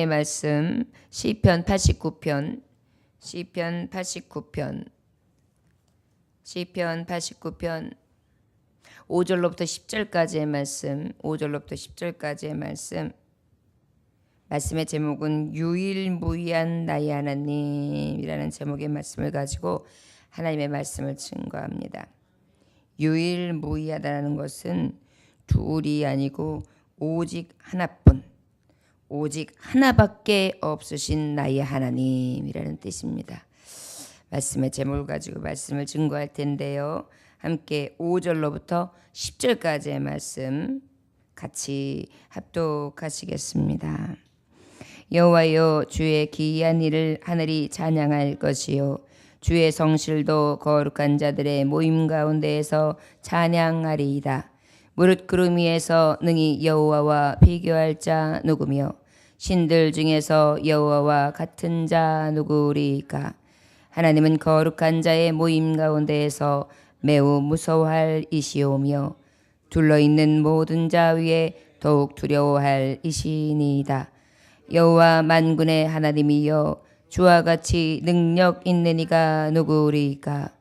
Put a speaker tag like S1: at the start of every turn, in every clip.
S1: 말씀 시편 89편 시편 89편 5절로부터 10절까지의 말씀 5절로부터 10절까지의 말씀의 제목은 유일무이한 나의 하나님이라는 제목의 말씀을 가지고 하나님의 말씀을 증거합니다. 유일무이하다는 것은 둘이 아니고 오직 하나뿐, 오직 하나밖에 없으신 나의 하나님이라는 뜻입니다. 말씀의 제목을 가지고 말씀을 증거할 텐데요. 함께 5절로부터 10절까지의 말씀 같이 합독하시겠습니다. 여호와여, 주의 기이한 일을 하늘이 찬양할 것이요, 주의 성실도 거룩한 자들의 모임 가운데에서 찬양하리이다. 무릇 구름 위에서 능히 여호와와 비교할 자 누구며 신들 중에서 여호와와 같은 자 누구리까? 하나님은 거룩한 자의 모임 가운데에서 매우 무서워할 이시오며 둘러있는 모든 자 위에 더욱 두려워할 이시니이다. 여호와 만군의 하나님이여, 주와 같이 능력 있는 이가 누구리까?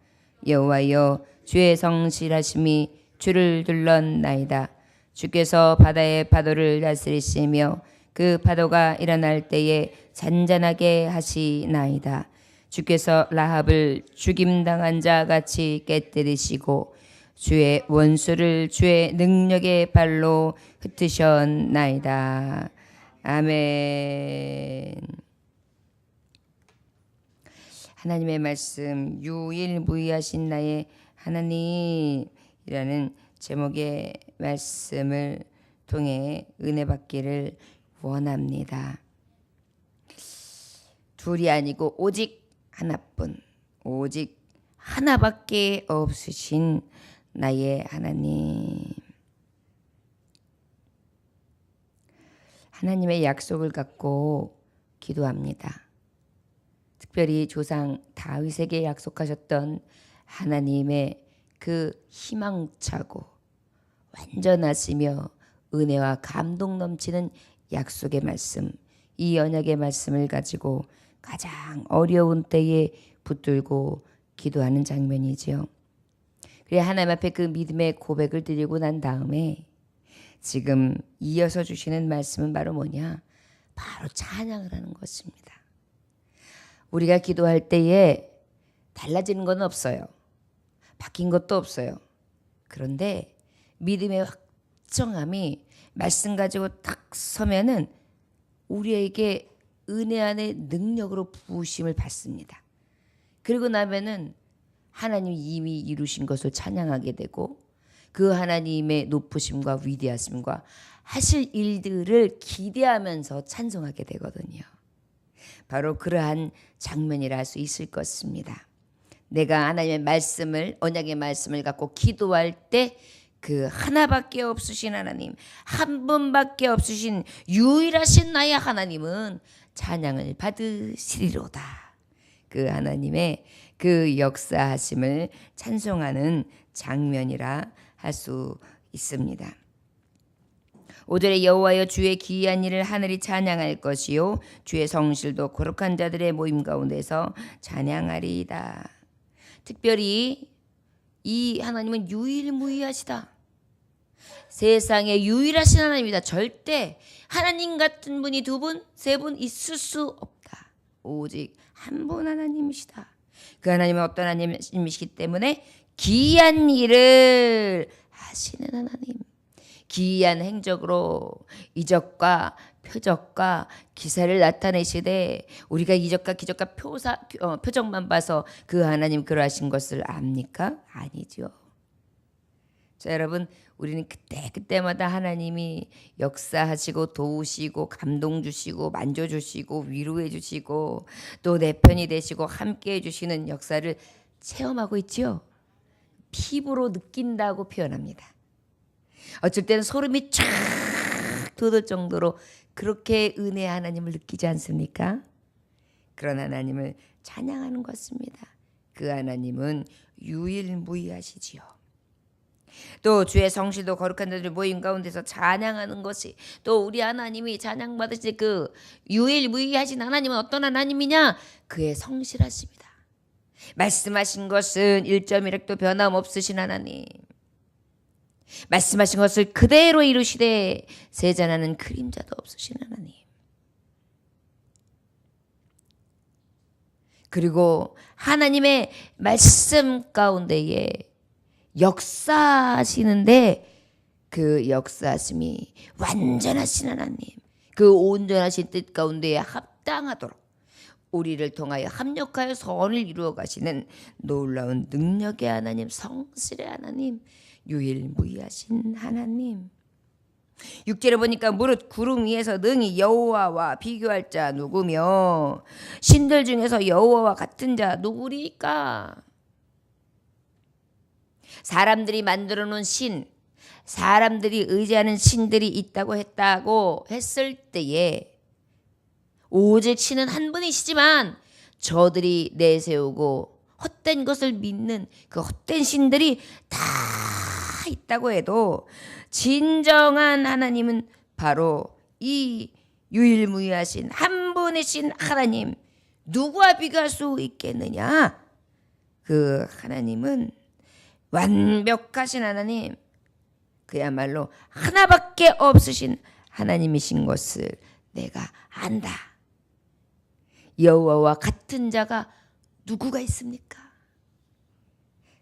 S1: 여호와여, 주의 성실하심이 주를 둘렀나이다. 주께서 바다의 파도를 다스리시며 그 파도가 일어날 때에 잔잔하게 하시나이다. 주께서 라합을 죽임당한 자 같이 깨뜨리시고 주의 원수를 주의 능력의 발로 흩으셨나이다. 아멘. 하나님의 말씀, 유일무이하신 나의 하나님이라는 제목의 말씀을 통해 은혜 받기를 원합니다. 둘이 아니고 오직 하나뿐, 오직 하나밖에 없으신 나의 하나님. 하나님의 약속을 갖고 기도합니다. 특별히 조상 다윗에게 약속하셨던 하나님의 그 희망차고 완전하시며 은혜와 감동 넘치는 약속의 말씀, 이 언약의 말씀을 가지고 가장 어려운 때에 붙들고 기도하는 장면이지요. 그래 하나님 앞에 그 믿음의 고백을 드리고 난 다음에 지금 이어서 주시는 말씀은 바로 뭐냐? 바로 찬양을 하는 것입니다. 우리가 기도할 때에 달라지는 건 없어요. 바뀐 것도 없어요. 그런데 믿음의 확정함이 말씀 가지고 딱 서면은 우리에게 은혜 안의 능력으로 부으심을 받습니다. 그리고 나면은 하나님이 이미 이루신 것을 찬양하게 되고 그 하나님의 높으심과 위대하심과 하실 일들을 기대하면서 찬송하게 되거든요. 바로 그러한 장면이라 할 수 있을 것입니다. 내가 하나님의 말씀을, 언약의 말씀을 갖고 기도할 때 그 하나밖에 없으신 하나님, 한 분밖에 없으신 유일하신 나의 하나님은 찬양을 받으시리로다. 그 하나님의 그 역사하심을 찬송하는 장면이라 할 수 있습니다. 5절에 여호와여, 주의 기이한 일을 하늘이 찬양할 것이요, 주의 성실도 거룩한 자들의 모임 가운데서 찬양하리이다. 특별히 이 하나님은 유일무이하시다. 세상에 유일하신 하나님이다. 절대 하나님 같은 분이 두 분, 세 분 있을 수 없다. 오직 한 분 하나님이시다. 그 하나님은 어떤 하나님이시기 때문에 기이한 일을 하시는 하나님, 기이한 행적으로 이적과 표적과 기사를 나타내시되 우리가 이적과 기적과 표적만 봐서 그 하나님 그러하신 것을 압니까? 아니죠. 자, 여러분, 우리는 그때마다 하나님이 역사하시고 도우시고 감동 주시고 만져주시고 위로해 주시고 또 내 편이 되시고 함께해 주시는 역사를 체험하고 있지요. 피부로 느낀다고 표현합니다. 어쩔 때는 소름이 쫙 돋을 정도로 그렇게 은혜의 하나님을 느끼지 않습니까? 그런 하나님을 찬양하는 것입니다. 그 하나님은 유일무이하시지요. 또 주의 성실도 거룩한 자들의 모임 가운데서 찬양하는 것이, 또 우리 하나님이 찬양받으실 그 유일무이하신 하나님은 어떤 하나님이냐? 그의 성실하십니다. 말씀하신 것은 1.1획도 변함없으신 하나님, 말씀하신 것을 그대로 이루시되 세잔하는 그림자도 없으신 하나님, 그리고 하나님의 말씀 가운데에 역사하시는데 그 역사하심이 완전하신 하나님, 그 온전하신 뜻 가운데에 합당하도록 우리를 통하여 합력하여 선을 이루어 가시는 놀라운 능력의 하나님, 성실의 하나님, 유일무이하신 하나님. 6절에 보니까 무릇 구름 위에서 능히 여호와와 비교할 자 누구며 신들 중에서 여호와와 같은 자 누구리까? 사람들이 만들어 놓은 신, 사람들이 의지하는 신들이 있다고 했을 때에 오직 신은 한 분이시지만 저들이 내세우고 헛된 것을 믿는 그 헛된 신들이 다 있다고 해도 진정한 하나님은 바로 이 유일무이하신 한 분이신 하나님, 누구와 비교할 수 있겠느냐? 그 하나님은 완벽하신 하나님, 그야말로 하나밖에 없으신 하나님이신 것을 내가 안다. 여호와와 같은 자가 누구가 있습니까?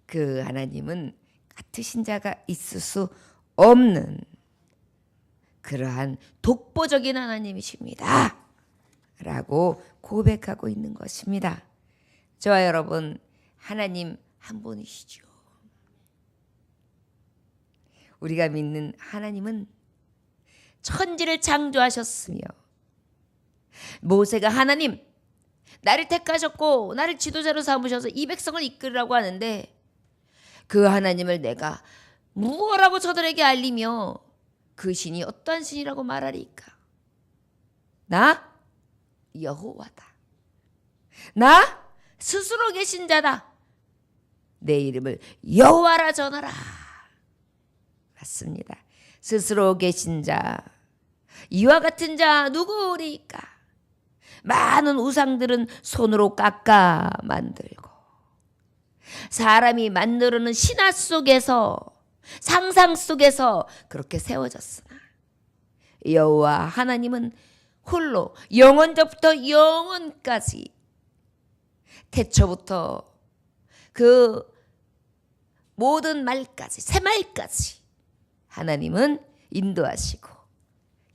S1: 그 하나님은 같으신 자가 있을 수 없는 그러한 독보적인 하나님이십니다 라고 고백하고 있는 것입니다. 저와 여러분, 하나님 한 분이시죠. 우리가 믿는 하나님은 천지를 창조하셨으며, 모세가 하나님 나를 택하셨고 나를 지도자로 삼으셔서 이 백성을 이끌으라고 하는데 그 하나님을 내가 무엇라고 저들에게 알리며 그 신이 어떠한 신이라고 말하리까? 나 여호와다. 나 스스로 계신 자다. 내 이름을 여호와라 전하라. 맞습니다. 스스로 계신 자, 이와 같은 자 누구리까? 많은 우상들은 손으로 깎아 만들고 사람이 만들어놓은 신화 속에서, 상상 속에서 그렇게 세워졌으나 여호와 하나님은 홀로 영원전부터 영원까지, 태초부터 그 모든 말까지, 새말까지 하나님은 인도하시고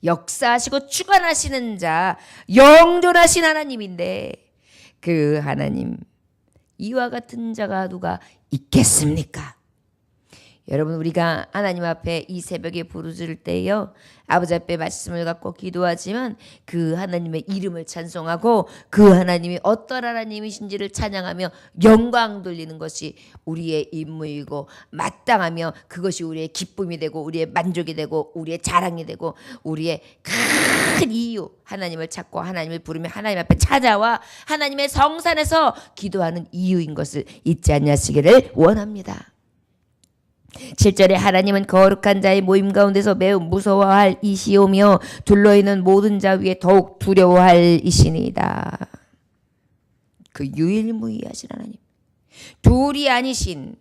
S1: 역사하시고 주관하시는 자, 영존하신 하나님인데 그 하나님, 이와 같은 자가 누가 있겠습니까? 여러분, 우리가 하나님 앞에 이 새벽에 부르짖을 때요, 아버지 앞에 말씀을 갖고 기도하지만 그 하나님의 이름을 찬송하고 그 하나님이 어떤 하나님이신지를 찬양하며 영광 돌리는 것이 우리의 임무이고 마땅하며, 그것이 우리의 기쁨이 되고 우리의 만족이 되고 우리의 자랑이 되고 우리의 큰 이유, 하나님을 찾고 하나님을 부르며 하나님 앞에 찾아와 하나님의 성산에서 기도하는 이유인 것을 잊지 않으시기를 원합니다. 7절에 하나님은 거룩한 자의 모임 가운데서 매우 무서워할 이시오며 둘러있는 모든 자 위에 더욱 두려워할 이시니이다. 그 유일무이하신 하나님, 둘이 아니신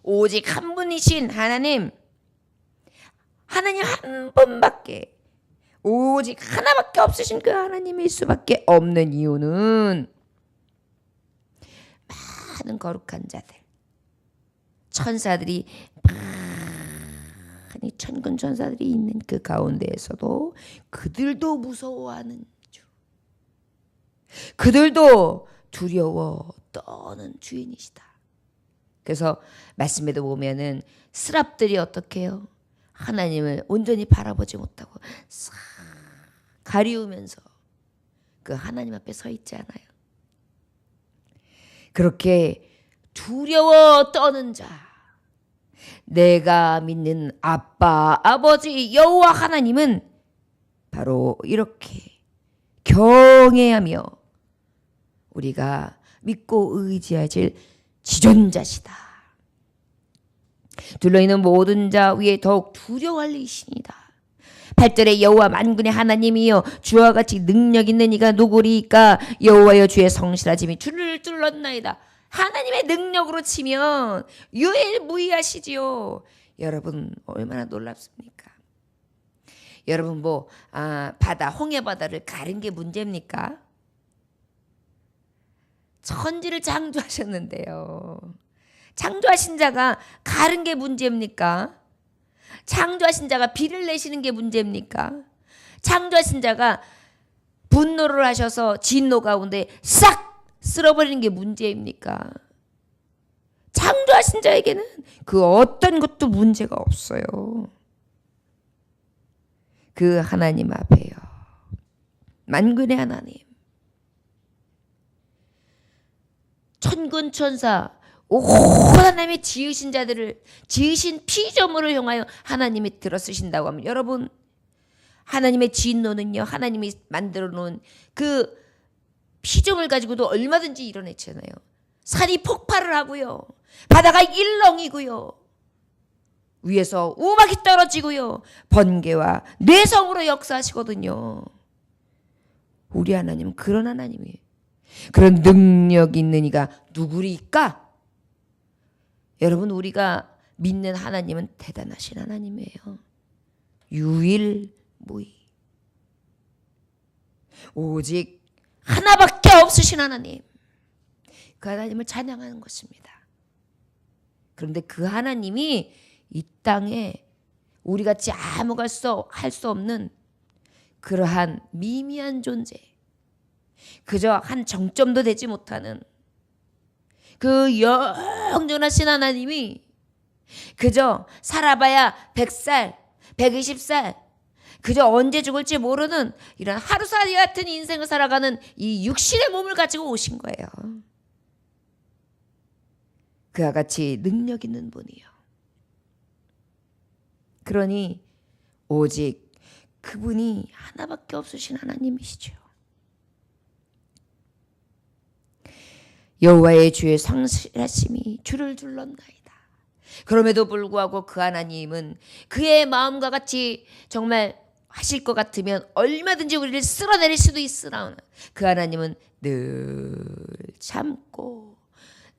S1: 오직 한 분이신 하나님, 하나님 한 분밖에, 오직 하나밖에 없으신 그 하나님일 수밖에 없는 이유는 많은 거룩한 자들, 천사들이, 많이 천군 천사들이 있는 그 가운데에서도 그들도 무서워하는 주, 그들도 두려워 떠는 주인이시다. 그래서 말씀에도 보면은 스랍들이 어떻게 해요? 하나님을 온전히 바라보지 못하고 싹 가리우면서 그 하나님 앞에 서 있지 않아요? 그렇게 두려워 떠는 자, 내가 믿는 아빠, 아버지, 여호와 하나님은 바로 이렇게 경외하며 우리가 믿고 의지하실 지존자시다. 둘러있는 모든 자 위에 더욱 두려워할 이시니다. 8절에 여호와 만군의 하나님이여 주와 같이 능력 있는 이가 누구리까? 여호와여 주의 성실하심이 주를 뚫었나이다. 하나님의 능력으로 치면 유일무이하시지요. 여러분 얼마나 놀랍습니까? 여러분 바다 홍해바다를 가른 게 문제입니까? 천지를 창조하셨는데요. 창조하신 자가 가른 게 문제입니까? 창조하신 자가 비를 내시는 게 문제입니까? 창조하신 자가 분노를 하셔서 진노 가운데 싹 쓸어버리는 게 문제입니까? 창조하신 자에게는 그 어떤 것도 문제가 없어요. 그 하나님 앞에요. 만군의 하나님. 천군 천사 오 하나님의 지으신 자들을 지으신 피조물을 향하여 하나님이 들어쓰신다고 하면 여러분 하나님의 진노는요. 하나님이 만들어 놓은 그 피조물 가지고도 얼마든지 이뤄냈잖아요. 산이 폭발을 하고요. 바다가 일렁이고요. 위에서 우박이 떨어지고요. 번개와 뇌성으로 역사하시거든요. 우리 하나님은 그런 하나님이에요. 그런 능력 있는 이가 누구리까? 여러분 우리가 믿는 하나님은 대단하신 하나님이에요. 유일무이. 오직 하나밖에 없으신 하나님. 그 하나님을 찬양하는 것입니다. 그런데 그 하나님이 이 땅에 우리같이 아무것도 할 수 없는 그러한 미미한 존재, 그저 한 정점도 되지 못하는 그 영존하신 하나님이 그저 살아봐야 100살, 120살, 그저 언제 죽을지 모르는 이런 하루살이 같은 인생을 살아가는 이 육신의 몸을 가지고 오신 거예요. 그와 같이 능력 있는 분이요. 그러니 오직 그분이 하나밖에 없으신 하나님이시죠. 여호와의 주의 성실하심이 주를 둘렀나이다. 그럼에도 불구하고 그 하나님은 그의 마음과 같이 정말 하실 것 같으면 얼마든지 우리를 쓸어내릴 수도 있으나 그 하나님은 늘 참고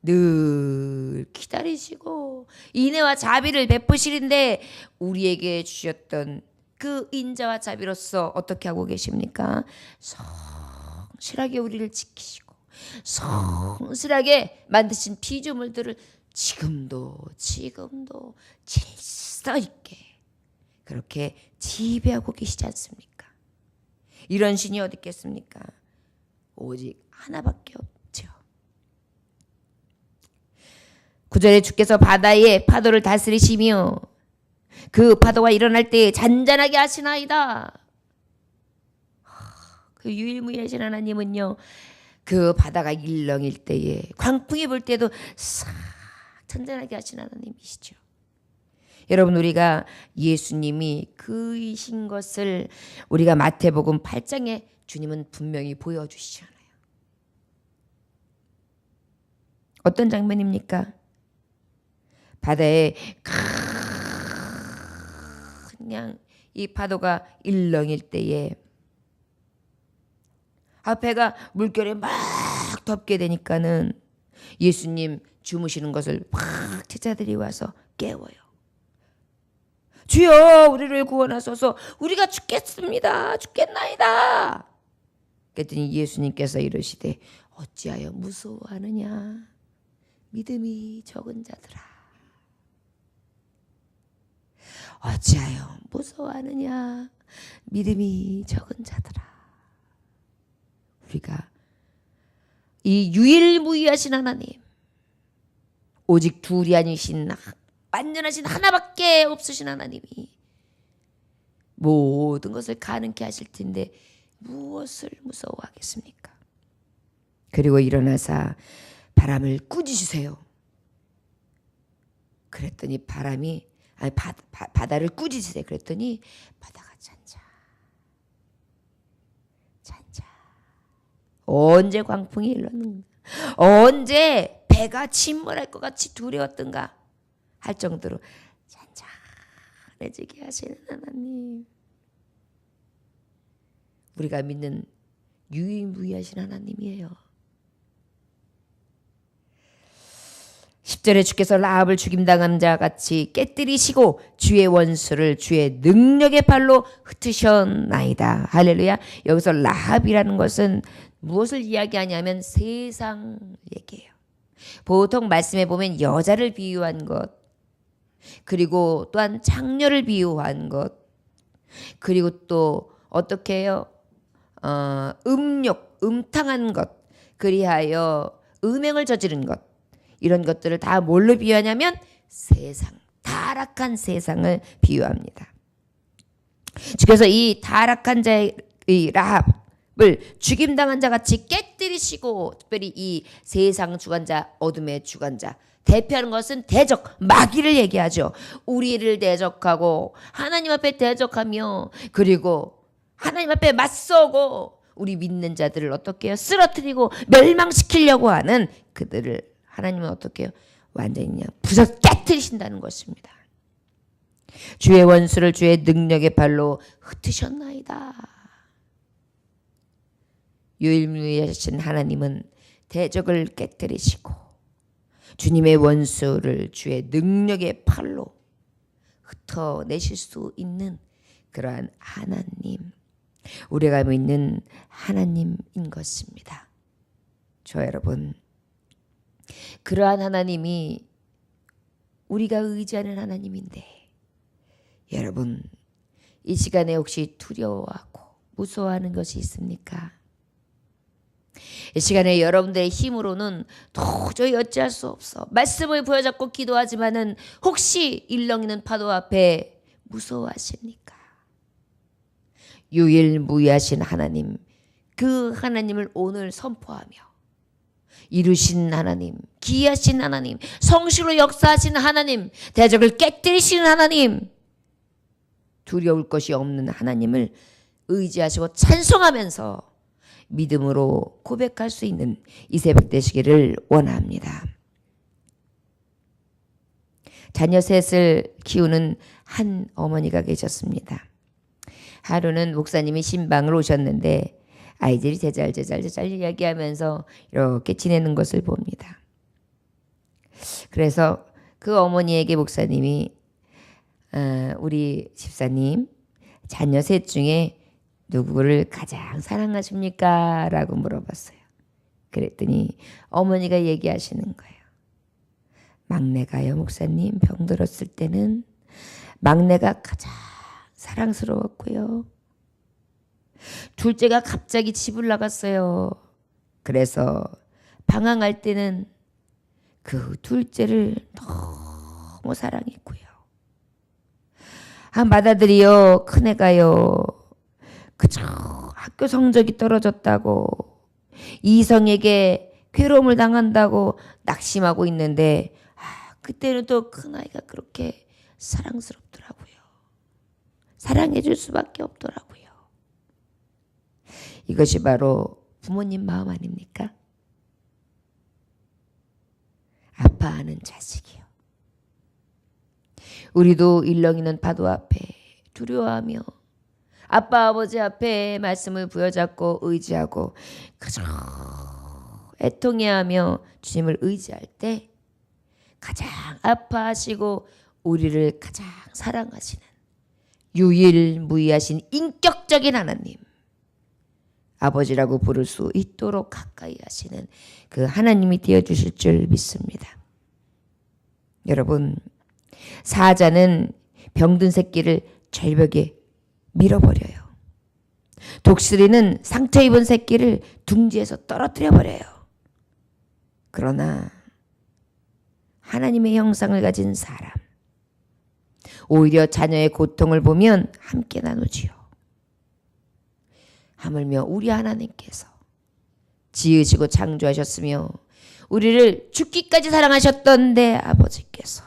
S1: 늘 기다리시고 인애와 자비를 베푸시는데 우리에게 주셨던 그 인자와 자비로서 어떻게 하고 계십니까? 성실하게 우리를 지키시고 성실하게 만드신 피조물들을 지금도 질서 있게 그렇게 지배하고 계시지 않습니까? 이런 신이 어디 있겠습니까? 오직 하나밖에 없죠. 9절에 주께서 바다의 파도를 다스리시며 그 파도가 일어날 때 잔잔하게 하시나이다. 그 유일무이하신 하나님은요. 그 바다가 일렁일 때에 광풍이 불 때도 싹 잔잔하게 하신 하나님이시죠. 여러분 우리가 예수님이 그이신 것을 우리가 마태복음 8장에 주님은 분명히 보여주시잖아요. 어떤 장면입니까? 바다에 그냥 이 파도가 일렁일 때에 배가 물결에 막 덮게 되니까는 예수님 주무시는 것을 막 제자들이 와서 깨워요. 주여 우리를 구원하소서 우리가 죽겠나이다. 그랬더니 예수님께서 이러시되 어찌하여 무서워하느냐 믿음이 적은 자들아. 어찌하여 무서워하느냐 믿음이 적은 자들아. 우리가 이 유일무이하신 하나님 오직 둘이 아니신 완전하신 하나밖에 없으신 하나님이 모든 것을 가능케 하실 텐데 무엇을 무서워하겠습니까? 그리고 일어나사 바람을 꾸짖으세요. 그랬더니 바다를 꾸짖으세요. 그랬더니 바다가 잔자. 언제 광풍이 일렀는가? 언제 배가 침몰할 것 같이 두려웠던가? 할 정도로 잔잔해지게 하시는 하나님, 우리가 믿는 유일무이하신 하나님이에요. 10절에 주께서 라합을 죽임당한 자 같이 깨뜨리시고 주의 원수를 주의 능력의 발로 흩으셨나이다. 할렐루야. 여기서 라합이라는 것은 무엇을 이야기하냐면 세상 얘기예요. 보통 말씀에 보면 여자를 비유한 것, 그리고 또한 창녀를 비유한 것, 그리고 또 어떻게 해요? 음욕, 음탕한 것, 그리하여 음행을 저지른 것, 이런 것들을 다 뭘로 비유하냐면 세상, 타락한 세상을 비유합니다. 그래서 이 타락한 자의 라합을 죽임당한 자 같이 깨뜨리시고, 특별히 이 세상 주관자, 어둠의 주관자, 대표하는 것은 대적, 마귀를 얘기하죠. 우리를 대적하고 하나님 앞에 대적하며, 그리고 하나님 앞에 맞서고 우리 믿는 자들을 어떻게 해요? 쓰러뜨리고 멸망시키려고 하는 그들을 하나님은 어떻게 해요? 완전히 부서 깨뜨리신다는 것입니다. 주의 원수를 주의 능력의 발로 흩으셨나이다. 유일무이하신 하나님은 대적을 깨뜨리시고 주님의 원수를 주의 능력의 팔로 흩어내실 수 있는 그러한 하나님, 우리가 믿는 하나님인 것입니다. 저 여러분, 그러한 하나님이 우리가 의지하는 하나님인데, 여러분 이 시간에 혹시 두려워하고 무서워하는 것이 있습니까? 이 시간에 여러분들의 힘으로는 도저히 어찌할 수 없어. 말씀을 부여잡고 기도하지만은 혹시 일렁이는 파도 앞에 무서워하십니까? 유일무이하신 하나님, 그 하나님을 오늘 선포하며 이루신 하나님, 기이하신 하나님, 성실로 역사하신 하나님, 대적을 깨뜨리시는 하나님, 두려울 것이 없는 하나님을 의지하시고 찬송하면서 믿음으로 고백할 수 있는 이 새벽 되시기를 원합니다. 자녀 셋을 키우는 한 어머니가 계셨습니다. 하루는 목사님이 신방을 오셨는데 아이들이 제잘 이야기하면서 이렇게 지내는 것을 봅니다. 그래서 그 어머니에게 목사님이 우리 집사님 자녀 셋 중에 누구를 가장 사랑하십니까? 라고 물어봤어요. 그랬더니 어머니가 얘기하시는 거예요. 막내가요, 목사님, 병들었을 때는 막내가 가장 사랑스러웠고요. 둘째가 갑자기 집을 나갔어요. 그래서 방황할 때는 그 둘째를 너무 사랑했고요. 맏아들이요, 큰애가요, 그저 학교 성적이 떨어졌다고, 이성에게 괴로움을 당한다고 낙심하고 있는데, 그때는 또 큰아이가 그렇게 사랑스럽더라고요. 사랑해줄 수밖에 없더라고요. 이것이 바로 부모님 마음 아닙니까? 아파하는 자식이요. 우리도 일렁이는 파도 앞에 두려워하며 아빠 아버지 앞에 말씀을 부여잡고 의지하고 그저 애통해하며 주님을 의지할 때 가장 아파하시고 우리를 가장 사랑하시는 유일무이하신 인격적인 하나님, 아버지라고 부를 수 있도록 가까이 하시는 그 하나님이 되어주실 줄 믿습니다. 여러분, 사자는 병든 새끼를 절벽에 밀어버려요. 독수리는 상처 입은 새끼를 둥지에서 떨어뜨려 버려요. 그러나 하나님의 형상을 가진 사람, 오히려 자녀의 고통을 보면 함께 나누지요. 하물며 우리 하나님께서 지으시고 창조하셨으며 우리를 죽기까지 사랑하셨던데 아버지께서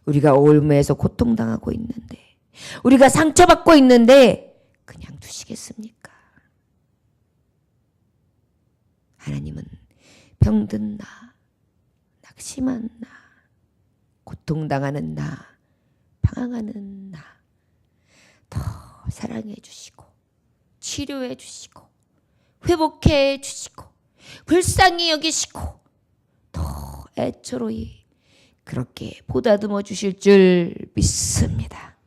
S1: 우리가 올무에서 고통당하고 있는데, 우리가 상처받고 있는데 그냥 두시겠습니까? 하나님은 병든 나, 낙심한 나, 고통당하는 나, 방황하는 나 더 사랑해 주시고 치료해 주시고 회복해 주시고 불쌍히 여기시고 더 애처로이 그렇게 보다듬어 주실 줄 믿습니다.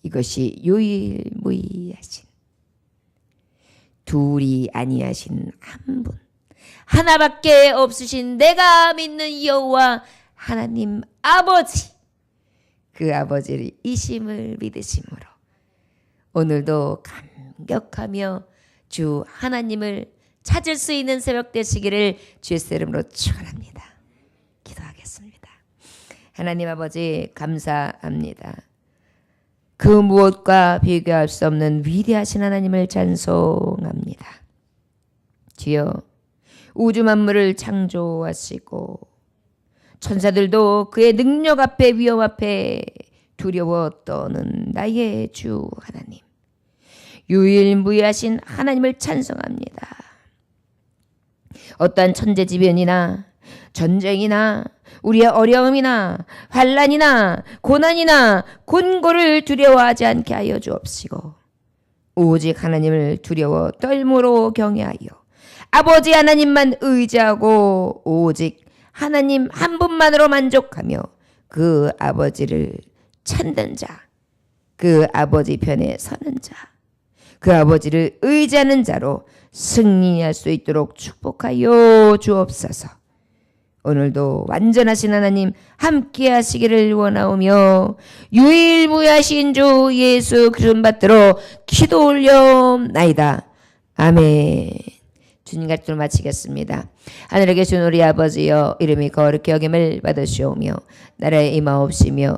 S1: 이것이 유일무이하신 둘이 아니하신 한 분, 하나밖에 없으신 내가 믿는 여호와 하나님 아버지, 그 아버지를 이심을 믿으심으로 오늘도 감격하며 주 하나님을 찾을 수 있는 새벽 되시기를 주의 이름으로 축원합니다. 기도하겠습니다. 하나님 아버지 감사합니다. 그 무엇과 비교할 수 없는 위대하신 하나님을 찬송합니다. 주여, 우주 만물을 창조하시고 천사들도 그의 능력 앞에 위엄 앞에 두려워 떠는 나의 주 하나님, 유일무이하신 하나님을 찬송합니다. 어떠한 천재지변이나 전쟁이나 우리의 어려움이나 환난이나 고난이나 곤고를 두려워하지 않게 하여 주옵시고 오직 하나님을 두려워 떨므로 경외하여 아버지 하나님만 의지하고 오직 하나님 한 분만으로 만족하며 그 아버지를 찾는 자, 그 아버지 편에 서는 자, 그 아버지를 의지하는 자로 승리할 수 있도록 축복하여 주옵소서. 오늘도 완전하신 하나님 함께 하시기를 원하오며 유일무이하신 주 예수 그리스도 받들어 기도 올려나이다. 아멘. 주님 같은 마치겠습니다. 하늘에 계신 우리 아버지여, 이름이 거룩히 여김을 받으시오며 나라의 임하옵시며